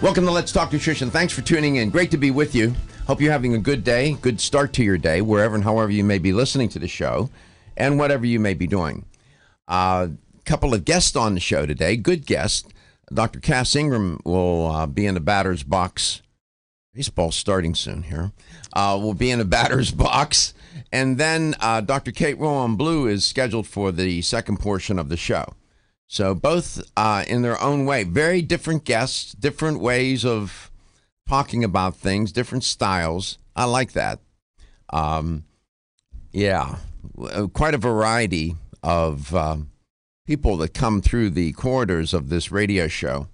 Welcome to Let's Talk Nutrition. Thanks for tuning in. Great to be with you. Hope you're having a good day, good start to your day, wherever and however you may be listening to the show, and whatever you may be doing. A couple of guests on the show today, good guests. Dr. Cass Ingram will be in the batter's box. Baseball's starting soon here. Will be in the batter's box. And then Dr. Kate Rowan Blue is scheduled for the second portion of the show. So both in their own way, very different guests, different ways of talking about things, different styles. I like that. Yeah, quite a variety of people that come through the corridors of this radio show.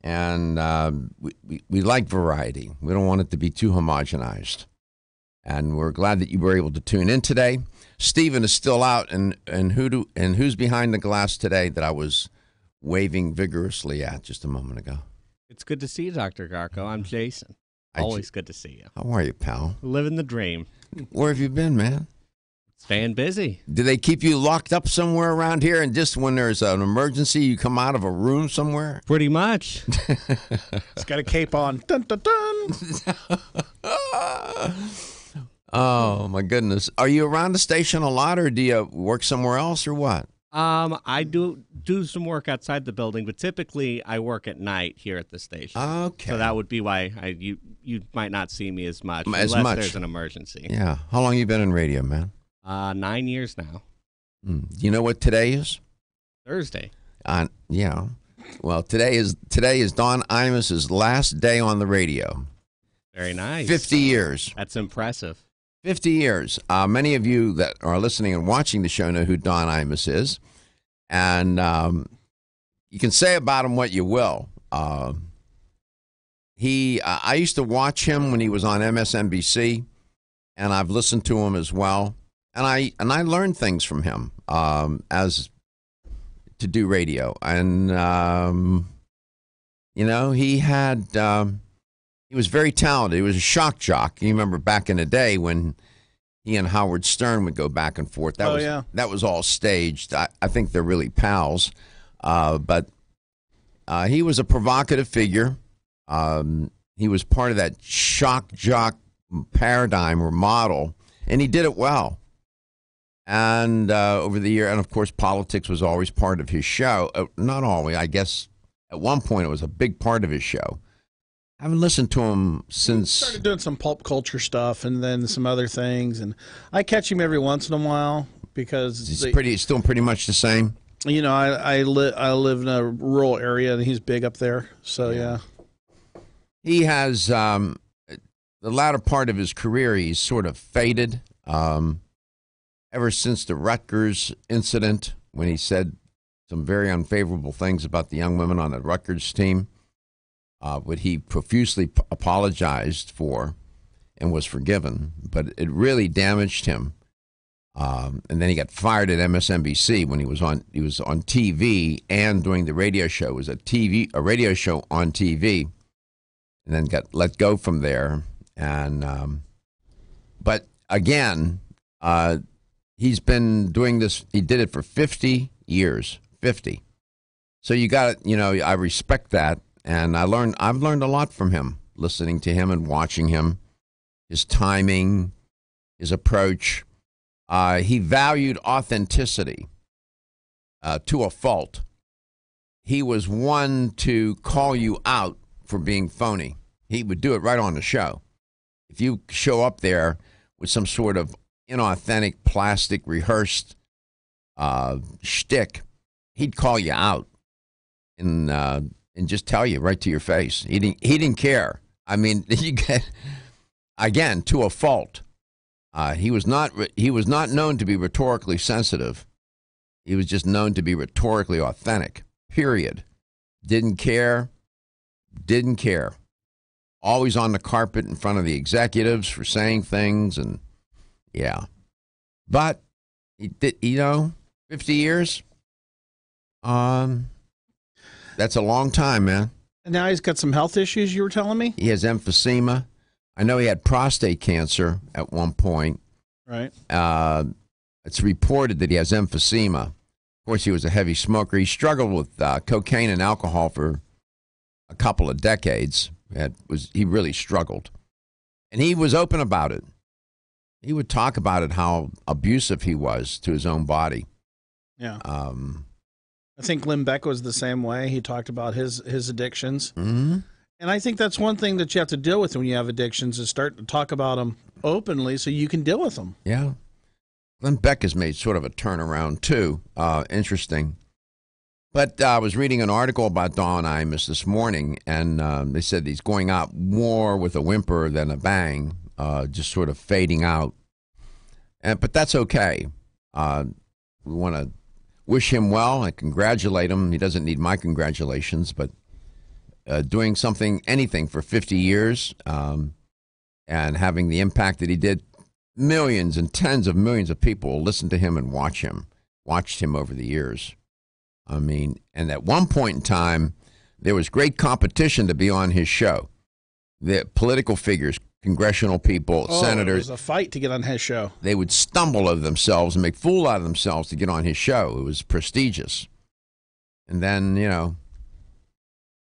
And we like variety. We don't want it to be too homogenized. And we're glad that you were able to tune in today. Stephen is still out, and who's behind the glass today that I was waving vigorously at just a moment ago? It's good to see you, Dr. Garko. I'm Jason. Always good to see you. How are you, pal? Living the dream. Where have you been, man? Staying busy. Do they keep you locked up somewhere around here, and just when there's an emergency, you come out of a room somewhere? Pretty much. It's got a cape on. Dun, dun, dun. Oh, my goodness. Are you around the station a lot, or do you work somewhere else, or what? I do some work outside the building, but typically I work at night here at the station. Okay. So that would be why you might not see me as much unless there's an emergency. Yeah. How long you been in radio, man? 9 years now. Do you know what today is? Thursday. Yeah. Well, today is Don Imus's last day on the radio. Very nice. 50 years. That's impressive. 50 years. Many of you that are listening and watching the show know who Don Imus is. And you can say about him what you will. I used to watch him when he was on MSNBC, and I've listened to him as well. And I learned things from him as to do radio. And, he was very talented. He was a shock jock. You remember back in the day when he and Howard Stern would go back and forth. That was all staged. I think they're really pals. But he was a provocative figure. He was part of that shock jock paradigm or model, and he did it well. And over the year, and of course, politics was always part of his show. Not always, I guess. At one point, it was a big part of his show. I haven't listened to him since. He started doing some pulp culture stuff and then some other things, and I catch him every once in a while because he's still pretty much the same. You know, I live in a rural area, and he's big up there. So yeah. He has the latter part of his career. He's sort of faded. Ever since the Rutgers incident, when he said some very unfavorable things about the young women on the Rutgers team, what he profusely apologized for and was forgiven, but it really damaged him. And then he got fired at MSNBC when he was on TV and doing the radio show. It was a radio show on TV, and then got let go from there. And but again, he's been doing this. He did it for 50 years. 50. So you got to, I respect that. And I've learned a lot from him, listening to him and watching him, his timing, his approach. He valued authenticity to a fault. He was one to call you out for being phony. He would do it right on the show. If you show up there with some sort of inauthentic, plastic, rehearsed shtick, he'd call you out and just tell you right to your face. He didn't care. I mean, you get, again, to a fault. He was not known to be rhetorically sensitive. He was just known to be rhetorically authentic. Period. Didn't care. Always on the carpet in front of the executives for saying things, and yeah. But he did, 50 years. That's a long time, man. And now he's got some health issues, you were telling me? He has emphysema. I know he had prostate cancer at one point. Right. It's reported that he has emphysema. Of course, he was a heavy smoker. He struggled with cocaine and alcohol for a couple of decades. He really struggled. And he was open about it. He would talk about it, how abusive he was to his own body. Yeah. I think Glenn Beck was the same way. He talked about his addictions. Mm-hmm. And I think that's one thing that you have to deal with when you have addictions, is start to talk about them openly so you can deal with them. Yeah. Glenn Beck has made sort of a turnaround, too. Interesting. But I was reading an article about Don Imus this morning, and they said he's going out more with a whimper than a bang, just sort of fading out. But that's okay. We want to wish him well and congratulate him. He doesn't need my congratulations, but doing anything for 50 years and having the impact that he did, millions and tens of millions of people listen to him and watched him over the years. I mean, and at one point in time, there was great competition to be on his show. The political figures, congressional people, senators. It was a fight to get on his show. They would stumble over themselves and make fool out of themselves to get on his show. It was prestigious. And then,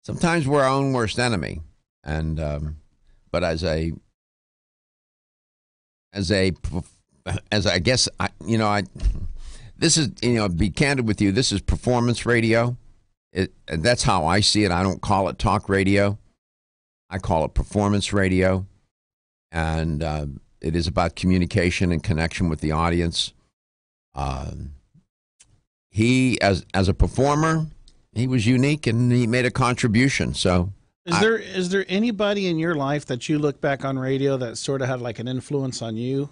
sometimes we're our own worst enemy. And, but as I guess, this is, be candid with you, this is performance radio. And that's how I see it. I don't call it talk radio. I call it performance radio. And it is about communication and connection with the audience. He, as a performer, he was unique and he made a contribution. So, is there anybody in your life that you look back on radio that sort of had like an influence on you?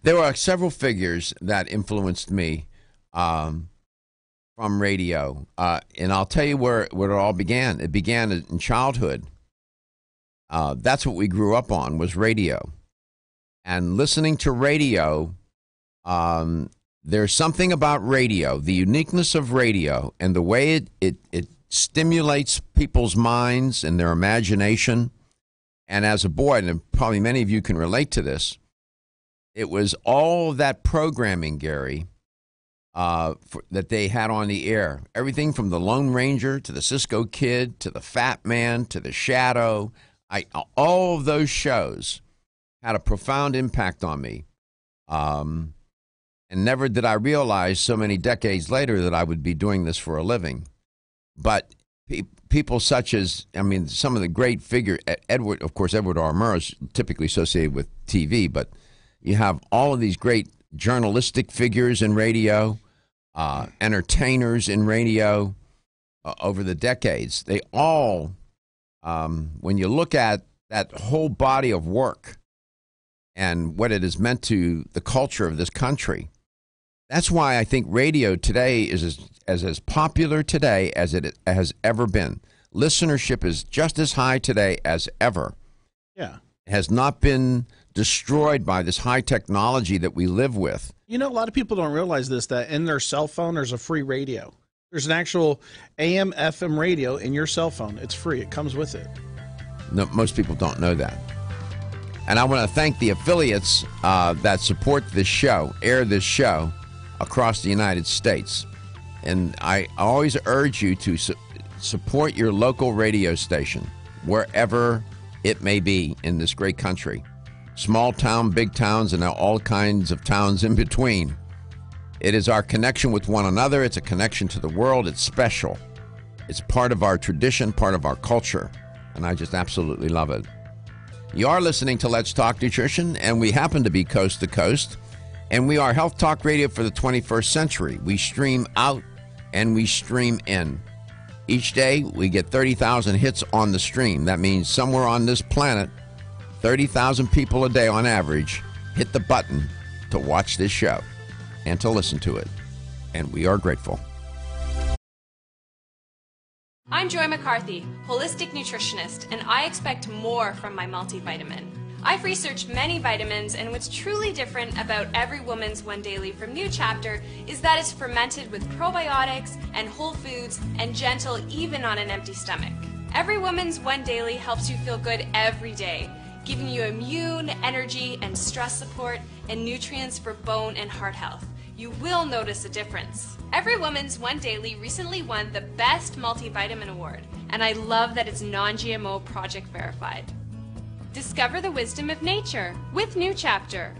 There were several figures that influenced me from radio. And I'll tell you where it all began. It began in childhood. That's what we grew up on, was radio. And listening to radio, there's something about radio, the uniqueness of radio, and the way it stimulates people's minds and their imagination. And as a boy, and probably many of you can relate to this, it was all that programming, Gary, that they had on the air. Everything from the Lone Ranger to the Cisco Kid to the Fat Man to the Shadow. All of those shows had a profound impact on me. And never did I realize so many decades later that I would be doing this for a living. But people such as, some of the great figures, Edward R. Murrow is typically associated with TV, but you have all of these great journalistic figures in radio, entertainers in radio over the decades. They all, when you look at that whole body of work and what it has meant to the culture of this country, that's why I think radio today is as popular today as it has ever been. Listenership is just as high today as ever. Yeah. It has not been destroyed by this high technology that we live with. A lot of people don't realize this, that in their cell phone there's a free radio. There's an actual AM, FM radio in your cell phone. It's free. It comes with it. No, most people don't know that. And I want to thank the affiliates that support this show, air this show across the United States. And I always urge you to support your local radio station, wherever it may be in this great country. Small town, big towns, and all kinds of towns in between. It is our connection with one another. It's a connection to the world. It's special. It's part of our tradition, part of our culture, and I just absolutely love it. You are listening to Let's Talk Nutrition, and we happen to be coast to coast, and we are Health Talk Radio for the 21st century. We stream out and we stream in. Each day, we get 30,000 hits on the stream. That means somewhere on this planet, 30,000 people a day on average hit the button to watch this show and to listen to it. And we are grateful. I'm Joy McCarthy, holistic nutritionist, and I expect more from my multivitamin. I've researched many vitamins, and what's truly different about Every Woman's One Daily from New Chapter is that it's fermented with probiotics and whole foods and gentle even on an empty stomach. Every Woman's One Daily helps you feel good every day. giving you immune, energy, and stress support, and nutrients for bone and heart health. You will notice a difference. Every Woman's One Daily recently won the Best Multivitamin Award, and I love that it's non-GMO project verified. Discover the wisdom of nature with New Chapter.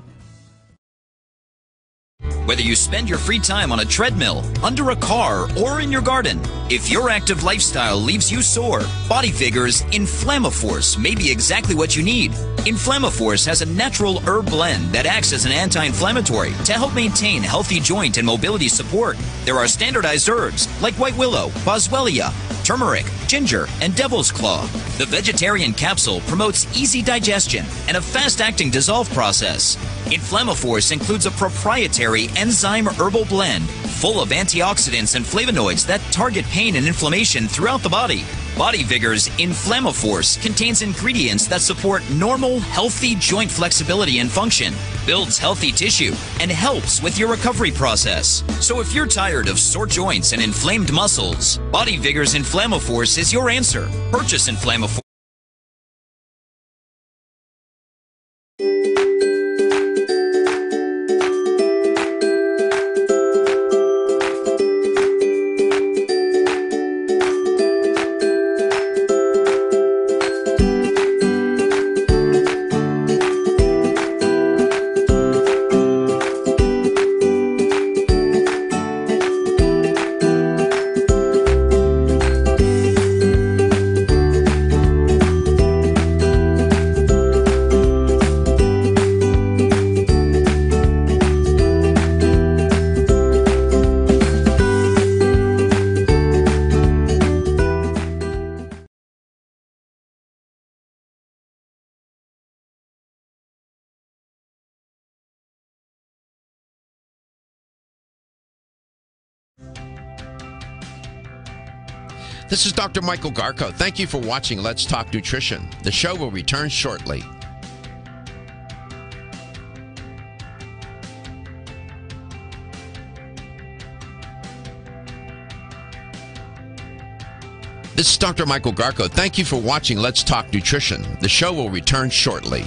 Whether you spend your free time on a treadmill, under a car, or in your garden, if your active lifestyle leaves you sore, Body Vigor's Inflammaforce may be exactly what you need. Inflammaforce has a natural herb blend that acts as an anti-inflammatory to help maintain healthy joint and mobility support. There are standardized herbs like white willow, boswellia, turmeric, ginger, and devil's claw. The vegetarian capsule promotes easy digestion and a fast-acting dissolve process. Inflammaforce includes a proprietary enzyme herbal blend full of antioxidants and flavonoids that target pain and inflammation throughout the body. Body Vigor's Inflammaforce contains ingredients that support normal, healthy joint flexibility and function, builds healthy tissue, and helps with your recovery process. So if you're tired of sore joints and inflamed muscles, Body Vigor's Inflammaforce is your answer. Purchase Inflammaforce. This is Dr. Michael Garko. Thank you for watching Let's Talk Nutrition. The show will return shortly. This is Dr. Michael Garko. Thank you for watching Let's Talk Nutrition. The show will return shortly.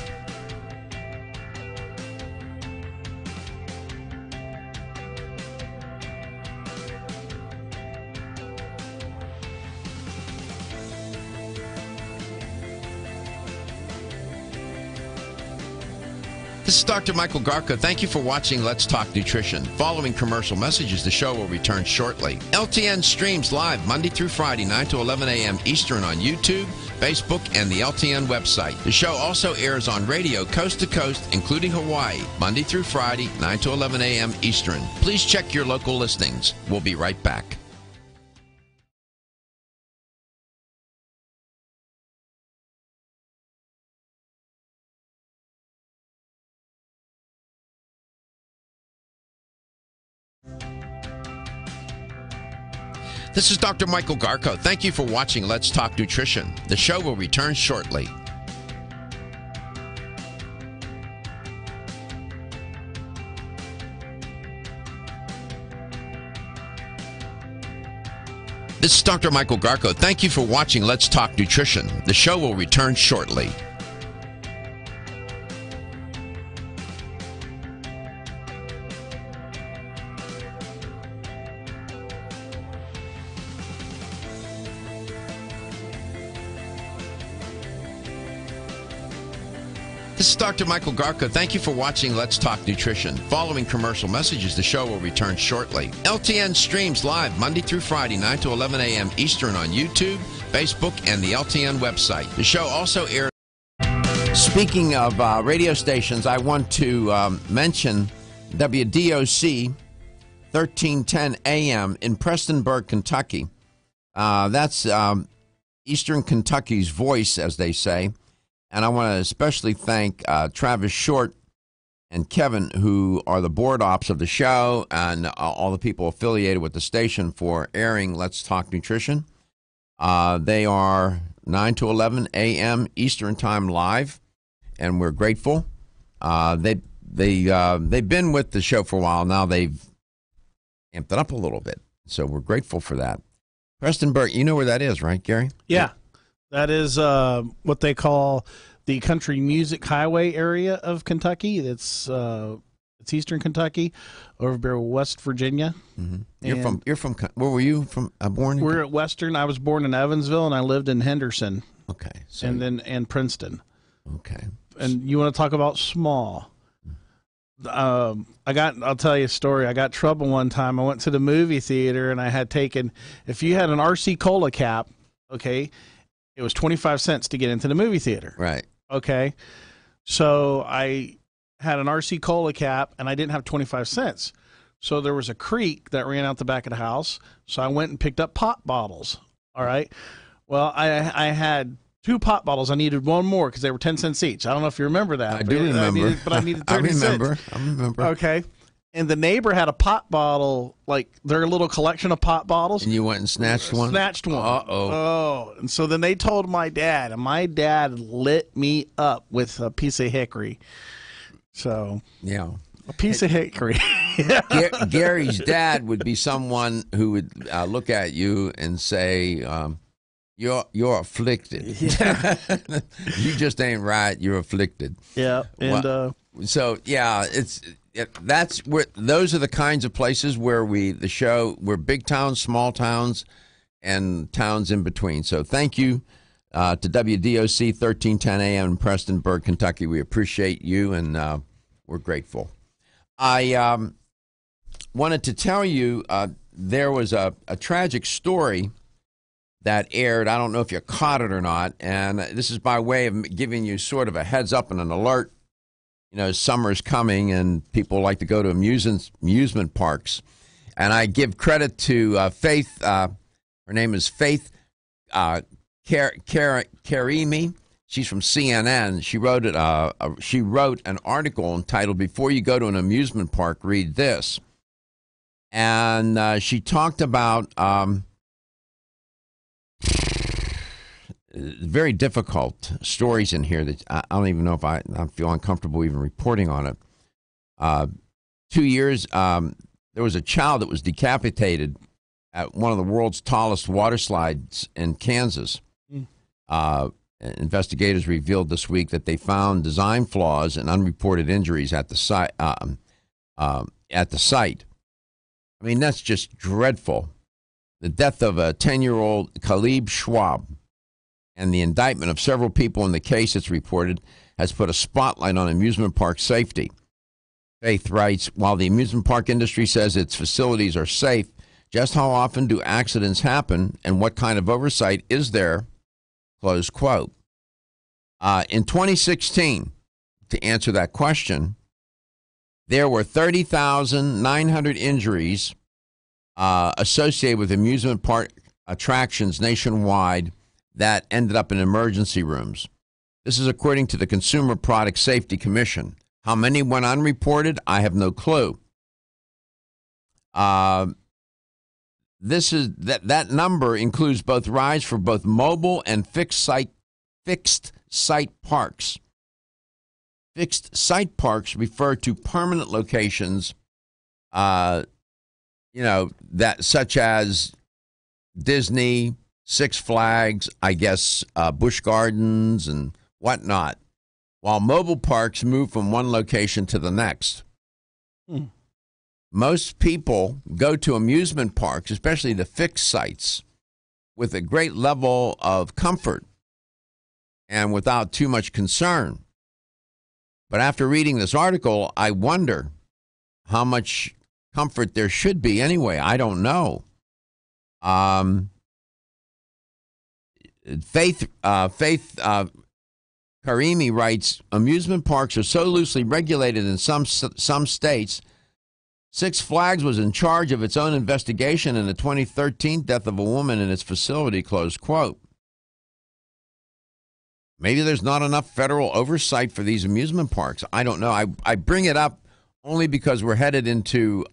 This is Dr. Michael Garko. Thank you for watching Let's Talk Nutrition. Following commercial messages, the show will return shortly. LTN streams live Monday through Friday, 9 to 11 a.m. Eastern on YouTube, Facebook, and the LTN website. The show also airs on radio coast to coast, including Hawaii, Monday through Friday, 9 to 11 a.m. Eastern. Please check your local listings. We'll be right back. This is Dr. Michael Garko. Thank you for watching Let's Talk Nutrition. The show will return shortly. This is Dr. Michael Garko. Thank you for watching Let's Talk Nutrition. The show will return shortly. This is Dr. Michael Garko. Thank you for watching Let's Talk Nutrition. Following commercial messages, the show will return shortly. LTN streams live Monday through Friday, 9 to 11 a.m. Eastern on YouTube, Facebook, and the LTN website. The show also airs. Speaking of radio stations, I want to mention WDOC 1310 AM in Prestonburg, Kentucky. That's Eastern Kentucky's voice, as they say. And I want to especially thank Travis Short and Kevin, who are the board ops of the show, and all the people affiliated with the station for airing Let's Talk Nutrition. They are 9 to 11 a.m. Eastern Time live, and we're grateful. They've been with the show for a while now. They've amped it up a little bit, so we're grateful for that. Prestonburg, you know where that is, right, Gary? Yeah. That is what they call the Country Music Highway area of Kentucky. It's Eastern Kentucky, over by West Virginia. Mm-hmm. You're from. Where were you from? Born? We're at Western. I was born in Evansville, and I lived in Henderson. Okay. So, and Princeton. Okay. And you want to talk about small? I'll tell you a story. I got trouble one time. I went to the movie theater, and I had taken. If you had an RC Cola cap, okay, it was 25 cents to get into the movie theater. Right. Okay. So I had an RC Cola cap, and I didn't have 25 cents. So there was a creek that ran out the back of the house. So I went and picked up pop bottles. All right. Well, I had 2 pop bottles. I needed one more because they were 10 cents each. I don't know if you remember that. I do remember. I needed 30 cents. I remember. Okay. And the neighbor had a pop bottle, like their little collection of pop bottles. And you went and snatched one? Snatched one. Uh-oh. Oh. And so then they told my dad, and my dad lit me up with a piece of hickory. So, yeah. A piece of hickory. Gary's dad would be someone who would look at you and say, you're afflicted. Yeah. You just ain't right. You're afflicted. Yeah. And so yeah, that's where those are the kinds of places where we're big towns, small towns, and towns in between. So thank you to WDOC 1310 AM in Prestonburg, Kentucky. We appreciate you, and we're grateful. I wanted to tell you there was a tragic story that aired. I don't know if you caught it or not, and this is by way of giving you sort of a heads up and an alert. You know, summer's coming, and people like to go to amusement parks. And I give credit to Faith. Her name is Faith Karimi. She's from CNN. She wrote an article entitled "Before You Go to an Amusement Park, Read This." And she talked about very difficult stories in here that I don't even know if I feel uncomfortable even reporting on it. 2 years, there was a child that was decapitated at one of the world's tallest water slides in Kansas. Investigators revealed this week that they found design flaws and unreported injuries at the site. I mean, that's just dreadful. The death of a 10-year-old Caleb Schwab and the indictment of several people in the case, it's reported, has put a spotlight on amusement park safety. Faith writes, while the amusement park industry says its facilities are safe, just how often do accidents happen and what kind of oversight is there? Close quote. In 2016, to answer that question, there were 30,900 injuries associated with amusement park attractions nationwide that ended up in emergency rooms. This is according to the Consumer Product Safety Commission. How many went unreported? I have no clue. This is that number includes both rides for both mobile and fixed site parks. Fixed site parks refer to permanent locations, that such as Disney, Six Flags, I guess, Busch Gardens and whatnot, while mobile parks move from one location to the next. Most people go to amusement parks, especially the fixed sites, with a great level of comfort and without too much concern. But after reading this article, I wonder how much comfort there should be anyway. I don't know. Faith Karimi writes, amusement parks are so loosely regulated in some states. Six Flags was in charge of its own investigation in the 2013 death of a woman in its facility, close quote. Maybe there's not enough federal oversight for these amusement parks. I don't know. I bring it up only because we're headed into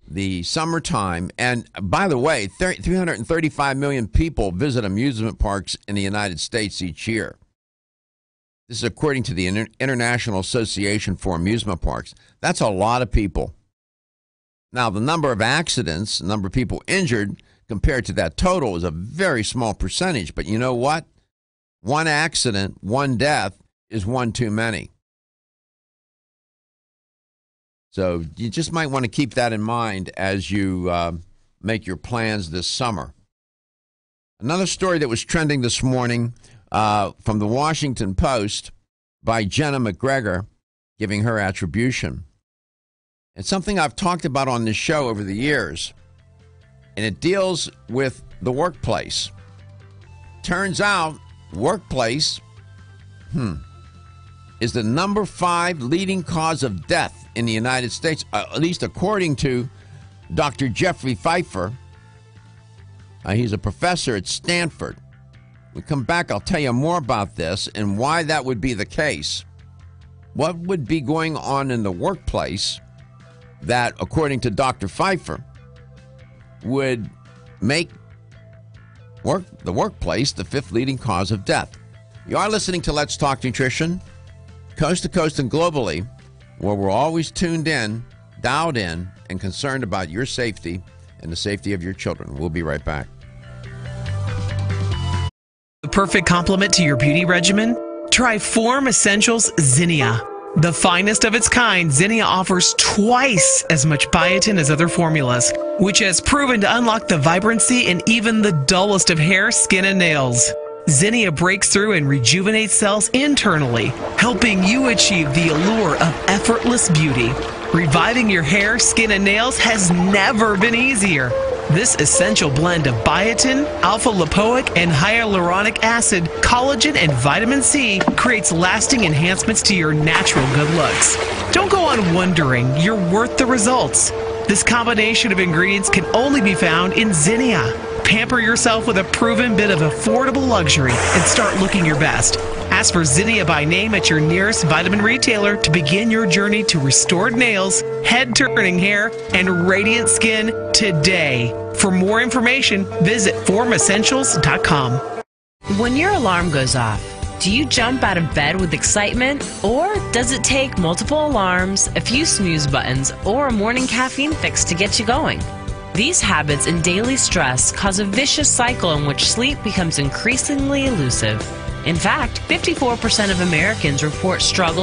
the summertime. And by the way, 335 million people visit amusement parks in the United States each year. This is according to the International Association for Amusement Parks. That's a lot of people. Now, the number of accidents, the number of people injured compared to that total is a very small percentage. But you know what? one accident, one death is one too many. So you just might want to keep that in mind as you make your plans this summer. Another story that was trending this morning from the Washington Post by Jenna McGregor, giving her attribution. It's something I've talked about on this show over the years, and it deals with the workplace. Turns out, workplace is the number 5 leading cause of death in the United States, at least according to Dr. Jeffrey Pfeiffer. He's a professor at Stanford. When we come back, I'll tell you more about this and why that would be the case. What would be going on in the workplace that, according to Dr. Pfeiffer, would make the workplace the 5th leading cause of death? You are listening to Let's Talk Nutrition, coast to coast and globally, where we're always tuned in, dialed in, and concerned about your safety and the safety of your children. We'll be right back. The perfect complement to your beauty regimen? Try Form Essentials Zinnia. The finest of its kind, Zinnia offers twice as much biotin as other formulas, which has proven to unlock the vibrancy in even the dullest of hair, skin, and nails. Zinnia breaks through and rejuvenates cells internally, helping you achieve the allure of effortless beauty. Reviving your hair, skin, and nails has never been easier. This essential blend of biotin, alpha-lipoic, and hyaluronic acid, collagen, and vitamin C creates lasting enhancements to your natural good looks. Don't go on wondering, you're worth the results. This combination of ingredients can only be found in Zinnia. Pamper yourself with a proven bit of affordable luxury and start looking your best. Ask for Zinnia by name at your nearest vitamin retailer to begin your journey to restored nails, head-turning hair, and radiant skin today. For more information, visit formessentials.com. When your alarm goes off, do you jump out of bed with excitement? Or does it take multiple alarms, a few snooze buttons, or a morning caffeine fix to get you going? These habits and daily stress cause a vicious cycle in which sleep becomes increasingly elusive. In fact, 54% of Americans report struggle